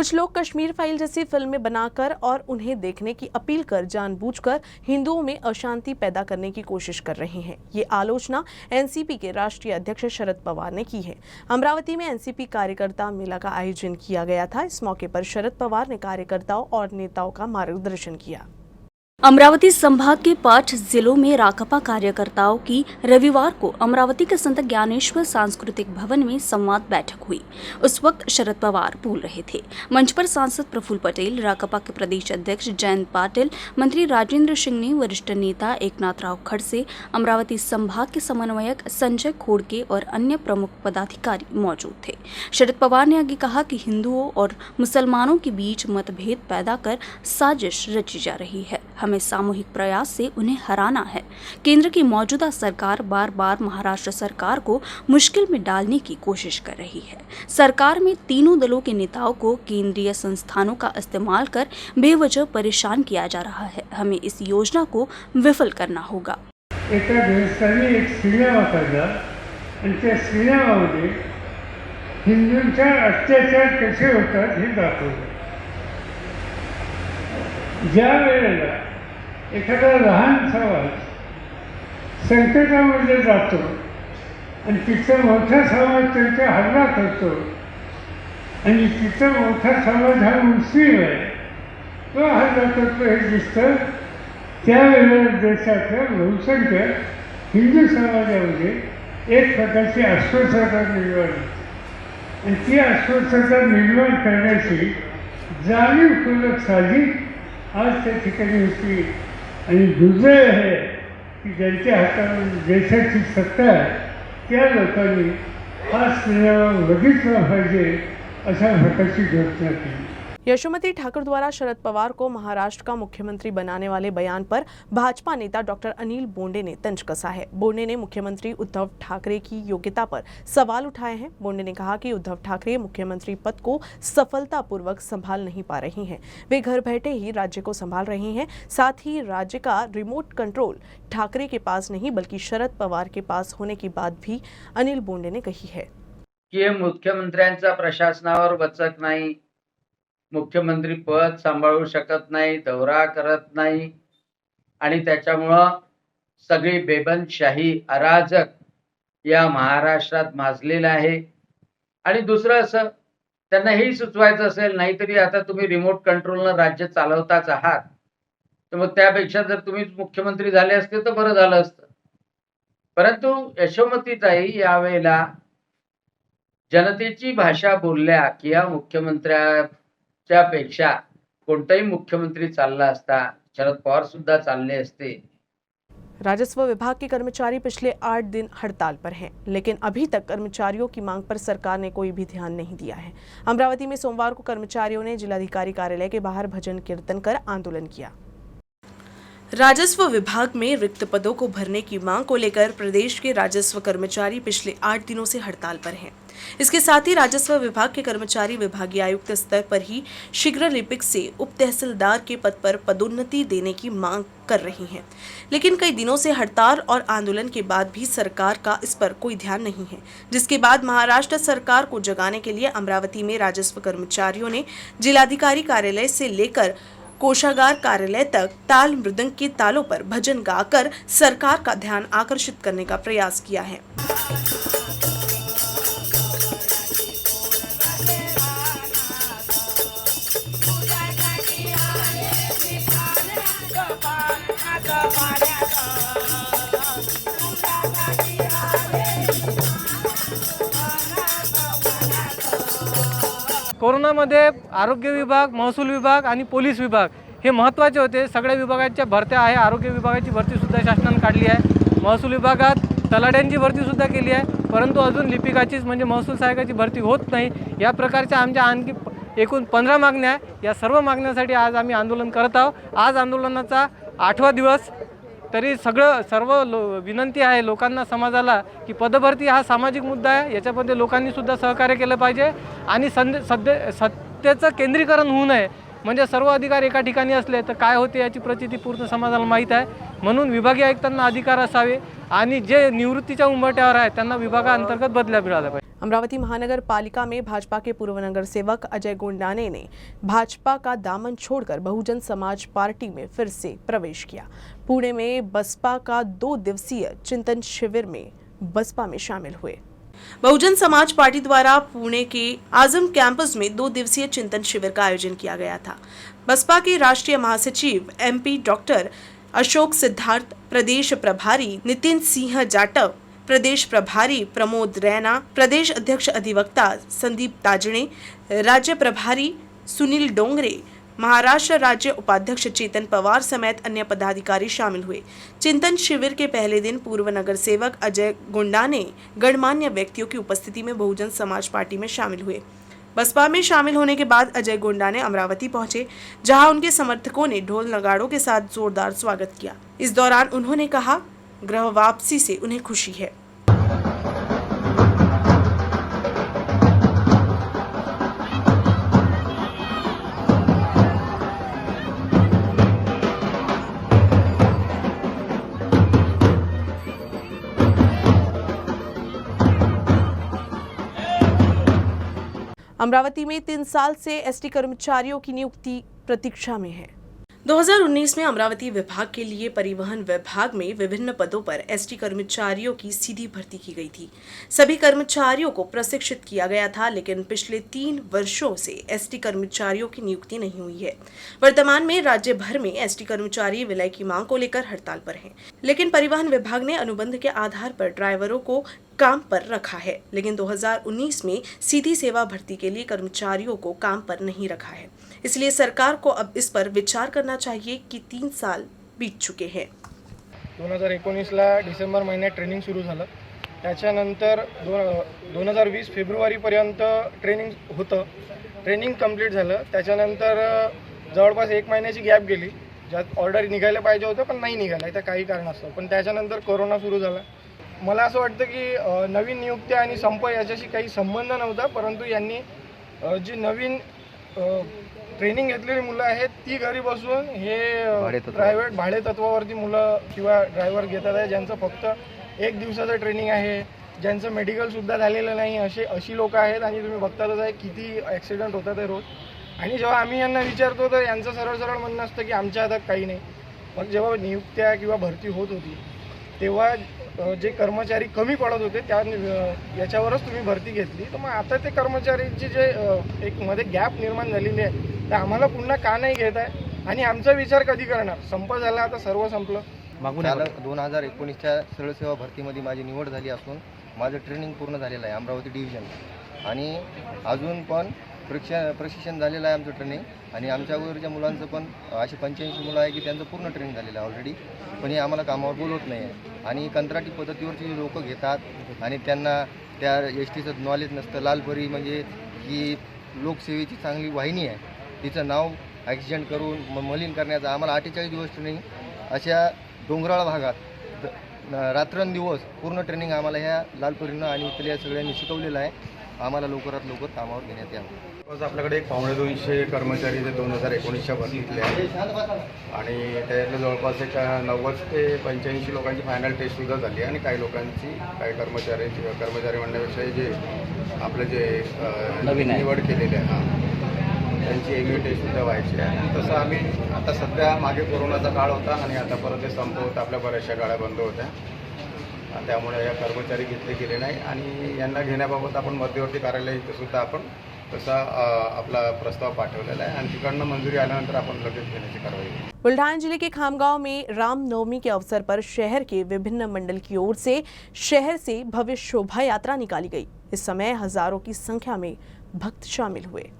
कुछ लोग कश्मीर फाइल जैसी फिल्में बनाकर और उन्हें देखने की अपील कर जानबूझकर हिंदुओं में अशांति पैदा करने की कोशिश कर रहे हैं। ये आलोचना एनसीपी के राष्ट्रीय अध्यक्ष शरद पवार ने की है। अमरावती में एनसीपी कार्यकर्ता मेला का आयोजन किया गया था। इस मौके पर शरद पवार ने कार्यकर्ताओं और नेताओं का मार्गदर्शन किया। अमरावती संभाग के 5 जिलों में राकपा कार्यकर्ताओं की रविवार को अमरावती के संत ज्ञानेश्वर सांस्कृतिक भवन में संवाद बैठक हुई। उस वक्त शरद पवार बोल रहे थे। मंच पर सांसद प्रफुल्ल पटेल, राकपा के प्रदेश अध्यक्ष जयंत पाटिल, मंत्री राजेंद्र सिंह ने, वरिष्ठ नेता एकनाथ राव खड़से, अमरावती संभाग के समन्वयक संजय खोड़के और अन्य प्रमुख पदाधिकारी मौजूद थे। शरद पवार ने आगे कहा कि हिंदुओं और मुसलमानों के बीच मतभेद पैदा कर साजिश रची जा रही है। हमें सामूहिक प्रयास से उन्हें हराना है। केंद्र की मौजूदा सरकार बार बार महाराष्ट्र सरकार को मुश्किल में डालने की कोशिश कर रही है। सरकार में तीनों दलों के नेताओं को केंद्रीय संस्थानों का इस्तेमाल कर बेवजह परेशान किया जा रहा है। हमें इस योजना को विफल करना होगा। एक सिनेमा काढला आणि त्या सिनेमामध्ये हिंदूंचा अत्याचार कसे होतात हे दाखवलं। ज्या वेळेला एखादा लहान समाज संकटामध्ये जातो आणि तिचा मोठा समाज त्यांचा हल्ला करतो आणि तिचा मोठा समाज हा मुस्लिम आहे, तो हल्ला करतो हे दिसतं, त्यावेळेला देशाच्या बहुसंख्य हिंदू समाजामध्ये एक प्रकारची अस्वस्थता निर्माण होते आणि ती अस्वस्थता निर्माण करण्याची जाणीवपूर्वक साधी आज त्या ठिकाणी होती। आणि दुर्दैव आहे की ज्यांच्या हातामध्ये देशाची सत्ता आहे त्या लोकांनी हा सिनेमा बघितला पाहिजे अशा प्रकारची घोषणा केली। यशोमती ठाकुर द्वारा शरद पवार को महाराष्ट्र का मुख्यमंत्री बनाने वाले बयान पर भाजपा नेता डॉक्टर अनिल बोंडे ने तंज कसा है। बोंडे ने मुख्यमंत्री उद्धव ठाकरे की योग्यता पर सवाल उठाए हैं। बोंडे ने कहा कि उद्धव ठाकरे मुख्यमंत्री पद को सफलतापूर्वक संभाल नहीं पा रहे हैं। वे घर बैठे ही राज्य को संभाल रहे हैं। साथ ही राज्य का रिमोट कंट्रोल ठाकरे के पास नहीं बल्कि शरद पवार के पास होने की बात भी अनिल बोंडे ने कही है की मुख्यमंत्र्यांचा प्रशासनावर वचक नाही, मुख्यमंत्री पद सांभाळू शकत नाही, दौरा करत नाही आणि त्याच्यामुळं सगळी बेबंदशाही अराजक या महाराष्ट्रात माजलेला आहे। आणि दुसरं असं त्यांना हेही सुचवायचं असेल, नाहीतरी आता तुम्ही रिमोट कंट्रोलनं राज्य चालवताच आहात, तर मग त्यापेक्षा जर तुम्ही मुख्यमंत्री झाले असते तर बरं झालं असतं। परंतु यशोमतीताई यावेळेला जनतेची भाषा बोलल्या की या मुख्यमंत्र्याच्या पेक्षा कोणताही मुख्यमंत्री चालला असता, शरद पवार सुद्धा चालले असते। राजस्व विभाग के कर्मचारी पिछले 8 दिन हड़ताल पर हैं, लेकिन अभी तक कर्मचारियों की मांग पर सरकार ने कोई भी ध्यान नहीं दिया है। अमरावती में सोमवार को कर्मचारियों ने जिलाधिकारी कार्यालय के बाहर भजन कीर्तन कर आंदोलन किया। राजस्व विभाग में रिक्त पदों को भरने की मांग को लेकर प्रदेश के राजस्व कर्मचारी पिछले 8 दिनों से हड़ताल पर हैं। इसके साथ ही राजस्व विभाग के कर्मचारी विभागीय आयुक्त स्तर पर ही शीघ्र लिपिक से उप तहसीलदार के पद पर पदोन्नति देने की मांग कर रही हैं। लेकिन कई दिनों से हड़ताल और आंदोलन के बाद भी सरकार का इस पर कोई ध्यान नहीं है, जिसके बाद महाराष्ट्र सरकार को जगाने के लिए अमरावती में राजस्व कर्मचारियों ने जिलाधिकारी कार्यालय से लेकर कोषागार कार्यालय तक ताल मृदंग के तालों पर भजन गाकर सरकार का ध्यान आकर्षित करने का प्रयास किया है। कोरोनामध्ये आरोग्य विभाग, महसूल विभाग आणि पोलीस विभाग हे महत्त्वाचे होते। सगळ्या विभागाच्या भरत्या आहे। आरोग्य विभागाची भरतीसुद्धा शासनाने काढली आहे। महसूल विभागात तलाट्यांची भरतीसुद्धा केली आहे, परंतु अजून लिपिकाचीच म्हणजे महसूल सहायकाची भरती होत नाही। या प्रकारच्या आमच्या आणखी एकूण 15 मागण्या आहे। या सर्व मागण्यासाठी आज आम्ही आंदोलन करत आहोत। आज आंदोलनाचा 8वा दिवस। तरी सर्व विनंती आहे लोकांना, समाजाला की पदभरती हा सामाजिक मुद्दा आहे, याच्यामध्ये लोकांनी सुद्धा सहकार्य केलं पाहिजे आणि सत्तेचं केंद्रीकरण होऊ नये। म्हणजे सर्व अधिकार एका ठिकाणी असले तर काय होते याची प्रचिती पूर्ण समाजाला माहीत आहे। म्हणून विभागीय आयुक्तांना अधिकार असावे आणि जे निवृत्तीच्या उंबरठ्यावर आहे त्यांना विभागाअंतर्गत बदल्या मिळाल्या पाहिजे। अमरावती महानगर पालिका में भाजपा के पूर्व नगर सेवक अजय गोंडाने ने भाजपा का दामन छोड़कर बहुजन समाज पार्टी में फिर से प्रवेश किया। पुणे में बसपा का 2 दिवसीय चिंतन शिविर में बसपा में शामिल हुए। बहुजन समाज पार्टी द्वारा पुणे के आजम कैंपस में 2 दिवसीय चिंतन शिविर का आयोजन किया गया था। बसपा के राष्ट्रीय महासचिव MP डॉक्टर अशोक सिद्धार्थ, प्रदेश प्रभारी नितिन सिंह जाटव, प्रदेश प्रभारी प्रमोद रैना, प्रदेश अध्यक्ष अधिवक्ता संदीप ताजणे, राज्य प्रभारी सुनील डोंगरे, महाराष्ट्र राज्य उपाध्यक्ष चेतन पवार समेत अन्य पदाधिकारी शामिल हुए। चिंतन शिविर के पहले दिन पूर्व नगर सेवक अजय गोंडाने गणमान्य व्यक्तियों की उपस्थिति में बहुजन समाज पार्टी में शामिल हुए। बसपा में शामिल होने के बाद अजय गोंडाने अमरावती पहुंचे, जहां उनके समर्थकों ने ढोल नगाड़ों के साथ जोरदार स्वागत किया। इस दौरान उन्होंने कहा, गृह वापसी से उन्हें खुशी है। अमरावती में 3 साल से एसटी कर्मचारियों की नियुक्ति प्रतीक्षा में है। 2019 में अमरावती विभाग के लिए परिवहन विभाग में विभिन्न पदों पर एसटी कर्मचारियों की सीधी भर्ती की गई थी। सभी कर्मचारियों को प्रशिक्षित किया गया था, लेकिन पिछले 3 वर्षों से एसटी कर्मचारियों की नियुक्ति नहीं हुई है। वर्तमान में राज्य भर में एसटी कर्मचारी विलय की मांग को लेकर हड़ताल पर हैं, लेकिन परिवहन विभाग ने अनुबंध के आधार पर ड्राइवरों को काम पर रखा है, लेकिन 2019 में सीधी सेवा भर्ती के लिए कर्मचारियों को काम पर नहीं रखा है। इसलिए सरकार को अब इस पर विचार करना चाहिए कि 3 साल बीत चुके हैं। 2019ला डिसेंबर महिन्यात ट्रेनिंग सुरू झालं, त्याच्यानंतर 2020 फेब्रुवारीपर्यंत ट्रेनिंग होतं। ट्रेनिंग कंप्लीट झालं, त्याच्यानंतर जवळपास 1 महिन्याची गॅप गेली, ज्यात ऑर्डर निघायला पाहिजे होतं पण नाही निघाला, त्या काही कारणास्तव। पण त्याच्यानंतर कोरोना सुरू झाला। मला असं वाटतं की नवीन नियुक्त्या आणि संप याच्याशी काही संबंध नव्हता, परंतु यांनी जी नवीन ट्रेनिंग घेतलेली मुलं आहेत ती घरी बसून हे प्रायव्हेट भाडे तत्वावरती मुलं किंवा ड्रायव्हर घेतात आहे, ज्यांचं फक्त 1 दिवसाचं ट्रेनिंग आहे, ज्यांचं मेडिकलसुद्धा झालेलं नाही, अशी लोक आहेत। आणि तुम्ही बघतातच आहे किती ॲक्सिडेंट होतात आहे रोज। आणि जेव्हा आम्ही यांना विचारतो तर यांचं सरळ म्हणणं असतं की आमच्या हातात काही नाही। मग जेव्हा नियुक्त्या किंवा भरती होत होती तेव्हा जे कर्मचारी कमी पडत होते त्या याच्यावरच तुम्ही भरती घेतली, तर मग आता ते कर्मचाऱ्यांची जे एक मध्ये गॅप निर्माण झालेली आहे तर आम्हाला पुन्हा का नाही घेत आहे आणि आमचा विचार कधी करणार? संप झाला, आता सर्व संपलं। 2019च्या सरळ सेवा भरतीमध्ये माझी निवड झाली असून माझं ट्रेनिंग पूर्ण झालेलं आहे अमरावती डिव्हिजन, आणि अजून पण प्रशिक्षण झालेलं आहे आमचं ट्रेनिंग। आणि आमच्या अगोदरच्या मुलांचं पण असे 85 मुलं आहे की त्यांचं पूर्ण ट्रेनिंग झालेलं आहे ऑलरेडी, पण हे आम्हाला कामावर बोलवत नाही आहे। आणि कंत्राटी पद्धतीवरची लोक घेतात आणि त्यांना त्या एसटीचं नॉलेज नसतं। लालपरी म्हणजे ही लोकसेवेची चांगली वाहिनी आहे, तिचं नाव ॲक्सिडेंट करून मलिन करण्याचा आम्हाला 48 दिवस ट्रेनिंग अशा डोंगराळ भागात रात्रंदिवस पूर्ण ट्रेनिंग आम्हाला ह्या लालपरीनं आणि इथल्या सगळ्यांनी शिकवलेलं आहे। आम्हाला लवकरात लवकर कामावर घेण्यात यावं। आपल्याकडे एक 250 कर्मचारी जे 2019च्या भरतीतले आहेत आणि त्याच्यातले जवळपास एक 90 ते 85 लोकांची फायनल टेस्टसुद्धा झाली आणि काही लोकांची काही कर्मचारी म्हणण्यापेक्षा जे आपले जे नवीन निवड केलेले आहे त्यांची एग्री टेस्टसुद्धा व्हायची आहे। तसं आम्ही आता सध्या मागे कोरोनाचा काळ होता आणि आता परत ते संप होता, आपल्या बऱ्याचशा गाड्या बंद होत्या, त्यामुळे या कर्मचारी घेतले गेले नाही आणि यांना घेण्याबाबत आपण मध्यवर्ती कार्यालय इथे सुद्धा आपण तसा आपला प्रस्ताव पाठवलेला है आणि तिकडनं मंजूरी आल्यानंतर आपण लगेच घेण्याची कारवाई। बुल्ढाना जिले के खामगांव में रामनवमी के अवसर पर शहर के विभिन्न मंडल की ओर से शहर से भव्य शोभा यात्रा निकाली गई। इस समय हजारों की संख्या में भक्त शामिल हुए।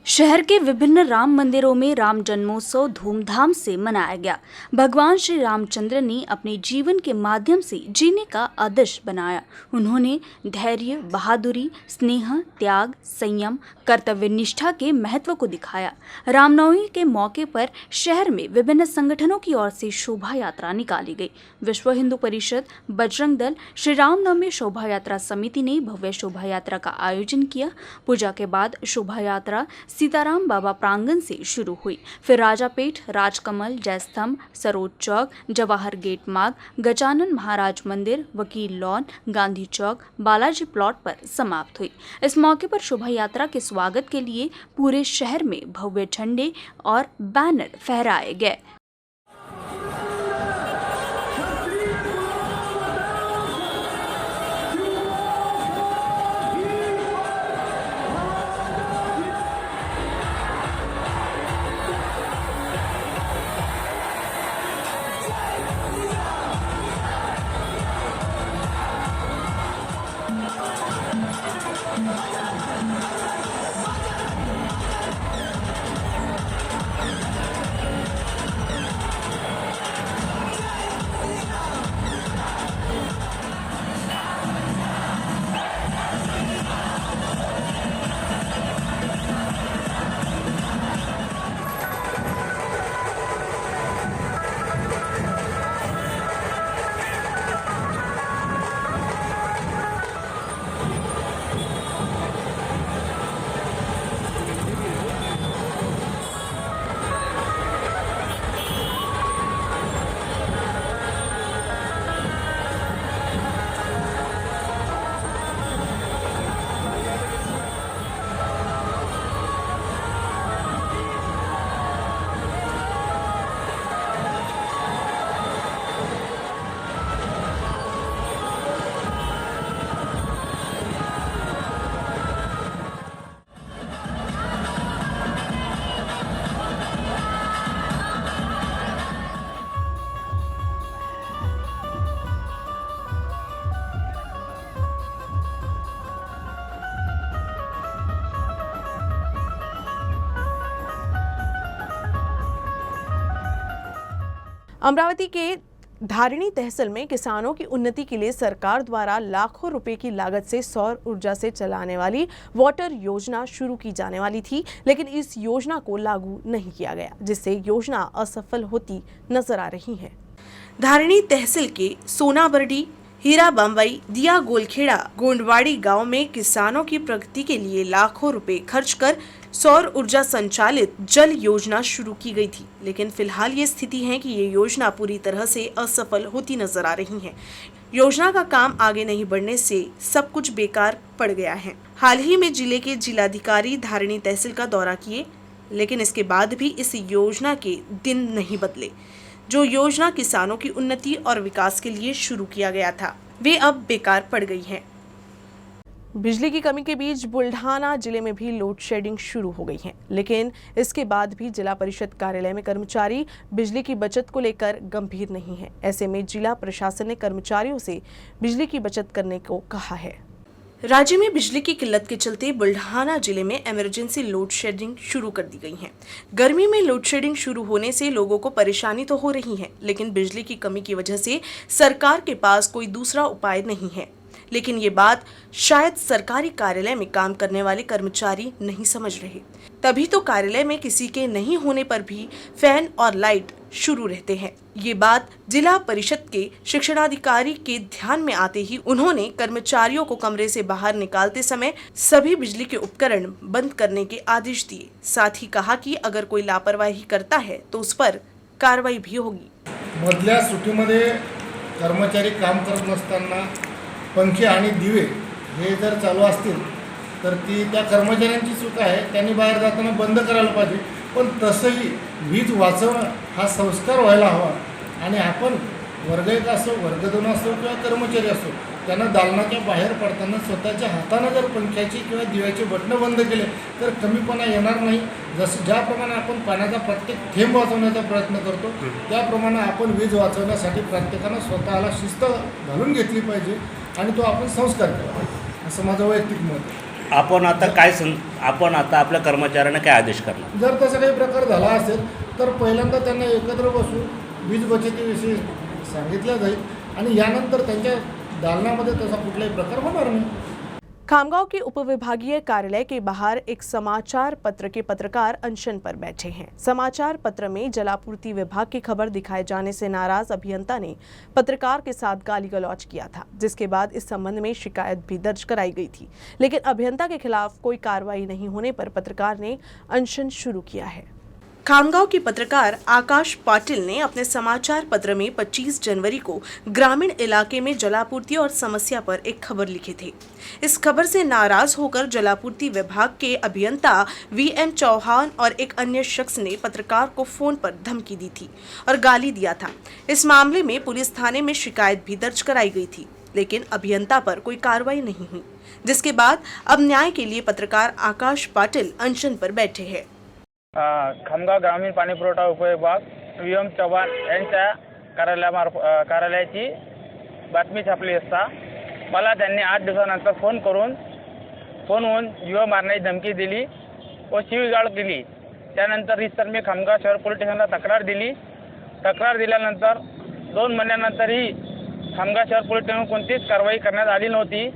शहर के विभिन्न राम मंदिरों में राम जन्मोत्सव धूमधाम से मनाया गया। भगवान श्री रामचंद्र ने अपने जीवन के माध्यम से जीने का आदर्श बनाया। उन्होंने धैर्य, बहादुरी, स्नेह, त्याग, संयम, कर्तव्य निष्ठा के महत्व को दिखाया। रामनवमी के मौके पर शहर में विभिन्न संगठनों की ओर से शोभा यात्रा निकाली गई। विश्व हिंदू परिषद, बजरंग दल, श्री रामनवमी शोभा यात्रा समिति ने भव्य शोभा यात्रा का आयोजन किया। पूजा के बाद शोभा यात्रा सीताराम बाबा प्रांगण से शुरू हुई, फिर राजापेठ, राजकमल, जयस्तंभ, सरोज चौक, जवाहर गेट मार्ग, गजानन महाराज मंदिर, वकील लॉन, गांधी चौक, बालाजी प्लॉट पर समाप्त हुई। इस मौके पर शोभा यात्रा के स्वागत के लिए पूरे शहर में भव्य झंडे और बैनर फहराए गए। अमरावती के धारिणी तहसील में किसानों की उन्नति के लिए सरकार द्वारा लाखों रुपए की लागत से सौर ऊर्जा से चलाने वाली वाटर योजना शुरू की जाने वाली थी, लेकिन इस योजना को लागू नहीं किया गया, जिससे योजना असफल होती नजर आ रही है। धारिणी तहसील के सोनाबरडी, हीरा बम्बई, दिया गोलखेड़ा, गोंडवाड़ी गांव में किसानों की प्रगति के लिए लाखों रुपए खर्च कर सौर ऊर्जा संचालित जल योजना शुरू की गई थी, लेकिन फिलहाल ये स्थिति है कि ये योजना पूरी तरह से असफल होती नजर आ रही है। योजना का काम आगे नहीं बढ़ने से सब कुछ बेकार पड़ गया है। हाल ही में जिले के जिलाधिकारी धारिणी तहसील का दौरा किए, लेकिन इसके बाद भी इस योजना के दिन नहीं बदले। जो योजना किसानों की उन्नति और विकास के लिए शुरू किया गया था, वे अब बेकार पड़ गई है। बिजली की कमी के बीच बुल्ढाना जिले में भी लोड शेडिंग शुरू हो गई है, लेकिन इसके बाद भी जिला परिषद कार्यालय में कर्मचारी बिजली की बचत को लेकर गंभीर नहीं है। ऐसे में जिला प्रशासन ने कर्मचारियों से बिजली की बचत करने को कहा है। राज्य में बिजली की किल्लत के चलते बुल्ढाना जिले में इमरजेंसी लोड शेडिंग शुरू कर दी गई है। गर्मी में लोड शेडिंग शुरू होने से लोगों को परेशानी तो हो रही है, लेकिन बिजली की कमी की वजह से सरकार के पास कोई दूसरा उपाय नहीं है। लेकिन ये बात शायद सरकारी कार्यालय में काम करने वाले कर्मचारी नहीं समझ रहे, तभी तो कार्यालय में किसी के नहीं होने पर भी फैन और लाइट शुरू रहते हैं। ये बात जिला परिषद के शिक्षणाधिकारी के ध्यान में आते ही उन्होंने कर्मचारियों को कमरे से बाहर निकालते समय सभी बिजली के उपकरण बंद करने के आदेश दिए। साथ ही कहा कि अगर कोई लापरवाही करता है तो उस पर कार्रवाई भी होगी। मधल्या सुट्टीमध्ये कर्मचारी काम करत नसताना पंखे आणि दिवे हे जर चालू असतील तर ती त्या कर्मचाऱ्यांची चूक आहे, त्यांनी बाहेर जाताना बंद करायला पाहिजे। पण तसंही वीज वाचवणं हा संस्कार व्हायला हवा आणि आपण वर्ग 1 असो, वर्ग 2 असो किंवा कर्मचारी असो, त्यांना दालनाच्या बाहेर पडताना स्वतःच्या हाताने जर पंख्याची किंवा दिव्याची बटणं बंद केले तर कमीपणा येणार नाही। जसं ज्याप्रमाणे आपण पाण्याचा प्रत्येक थेंब वाचवण्याचा प्रयत्न करतो, त्याप्रमाणे आपण वीज वाचवण्यासाठी प्रत्येकानं स्वतःला शिस्त घालून घेतली पाहिजे आणि तो आपण संस्कार केला पाहिजे, असं माझं वैयक्तिक मत आहे। आपण आता आपल्या कर्मचाऱ्यांना काय आदेश करणार? जर तसा काही प्रकार झाला असेल तर पहिल्यांदा त्यांना एकत्र बसून वीज बचतीविषयी सांगितलं जाईल आणि यानंतर त्यांच्या दालनामध्ये तसा कुठलाही प्रकार होणार नाही। खामगांव के उपविभागीय कार्यालय के बाहर एक समाचार पत्र के पत्रकार अनशन पर बैठे हैं। समाचार पत्र में जलापूर्ति विभाग की खबर दिखाए जाने से नाराज अभियंता ने पत्रकार के साथ गाली गलौज किया था, जिसके बाद इस संबंध में शिकायत भी दर्ज कराई गई थी, लेकिन अभियंता के खिलाफ कोई कार्रवाई नहीं होने पर पत्रकार ने अनशन शुरू किया है। खामगांव के पत्रकार आकाश पाटिल ने अपने समाचार पत्र में 25 जनवरी को ग्रामीण इलाके में जलापूर्ति और समस्या पर एक खबर लिखे थे। इस खबर से नाराज होकर जलापूर्ति विभाग के अभियंता वीएन चौहान और एक अन्य शख्स ने पत्रकार को फोन पर धमकी दी थी और गाली दिया था। इस मामले में पुलिस थाने में शिकायत भी दर्ज कराई गई थी, लेकिन अभियंता पर कोई कार्रवाई नहीं हुई, जिसके बाद अब न्याय के लिए पत्रकार आकाश पाटिल अनशन पर बैठे हैं। खामगाव ग्रामीण पाणी पुरवठा उपविभाग वीएम चव्हाण यांच्या कार्यालयाची बातमी छापली असता मला त्यांनी 8 दिवसानंतर फोनवरून जीव मारण्याची धमकी दिली व शिवीगाळ केली। त्यानंतर रितसर मी खामगाव शहर पोलीस स्टेशनला तक्रार दिली। तक्रार दिल्यानंतर 2 महिन्यानंतरही खामगाव शहर पोलीस स्टेशन कोणतीच कारवाई करण्यात आली नव्हती।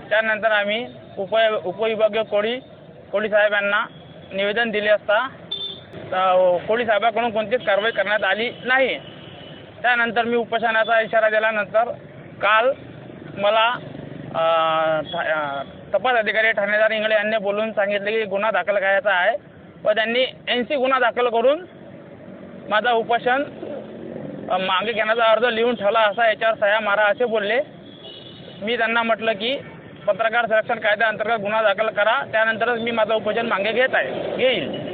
त्यानंतर आम्ही उपविभागीय कोळी साहेबांना निवेदन दिले असता कोळी साहेबांकडून कोणतीच कारवाई करण्यात आली नाही। त्यानंतर मी उपोषणाचा इशारा दिल्यानंतर काल मला तपास अधिकारी ठाणेदार इंगळे यांनी बोलून सांगितले की गुन्हा दाखल करायचा आहे व त्यांनी NC गुन्हा दाखल करून माझा उपोषण मागे घेण्याचा अर्ज लिहून ठेवला असा याच्यावर सह्या मारा असे बोलले। मी त्यांना म्हटलं की पत्रकार संरक्षण कायद्याअंतर्गत गुन्हा दाखल करा, त्यानंतरच मी माझं उपोषण मागे घेईल।